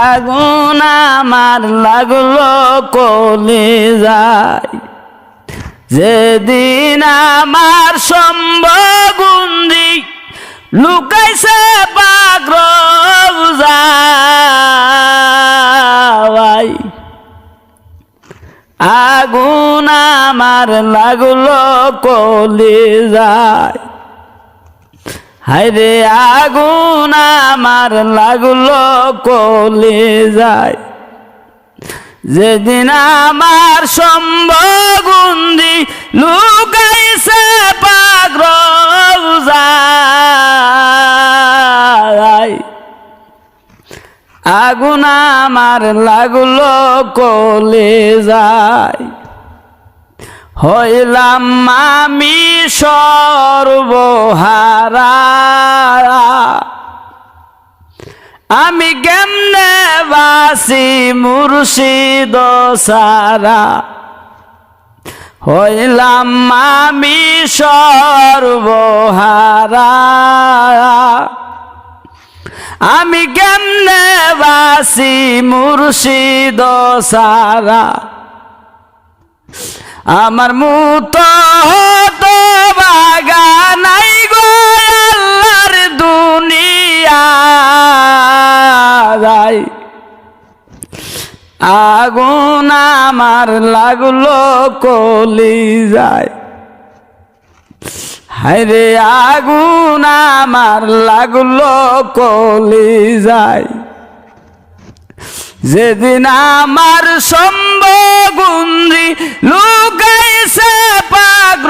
আগুন আমার লাগলো কলিজায়, যেদিন আমার সম্ভগুন্দি লুকাইছে পাগরজাই। আগুন আমার লাগলো কলিজায়, হায়রে আগুন আমার লাগলো কলিজায়, যেদিন আমার সম্ভগুন্দি লুকাইছে পাগরজাই। আগুন আমার লাগলো কলিজায়, হইলাম আমি সর্বহারা। আমি কেমনে বাসি মুর্শিদ সারা, হইলাম আমি সর্বহারা। আমি কেমনে বাসি মুর্শিদ সারা, আমার মুতো হতো বাগানাই গো আল্লাহর দুনিয়ায়। আগুন আমার লাগলো কলিজায়, হায়রে আগুন আমার লাগলো কলিজায়, যেদিন আমার সম্ভগুন্দি লুকাইছে পাগরজাই।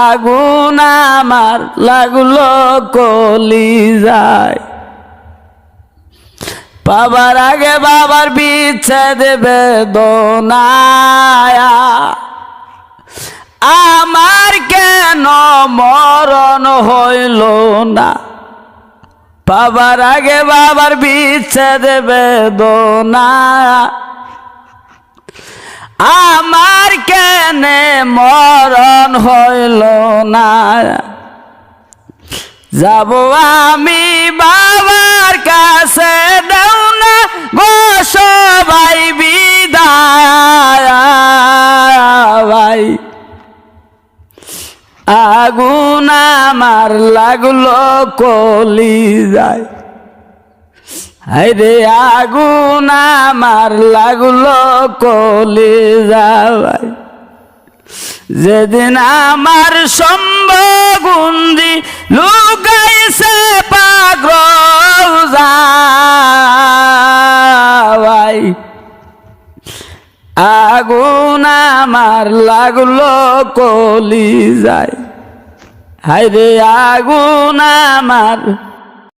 আগুন আমার লাগলো কলিজায়, পাবার আগে বাবার বিচ্ছেদ বেদনায়। আমার কেন মরণ হইল না, পাবার আগে বাবার বিচ্ছেদ বেদনা। আমার কেন মরণ হইল না, যাব আমি বাবার কাছে, দাও না গো সবাই বিদায়। আগুন আমার লাগলো কলিজায়, হায়রে আগুন আমার লাগলো কলিজায়, যেদিন আমার সম্ভগুন্দি লুকাইছে পাগরজাই। আগুন আমার লাগলো কলিজায়, হায়রে আগুন আমার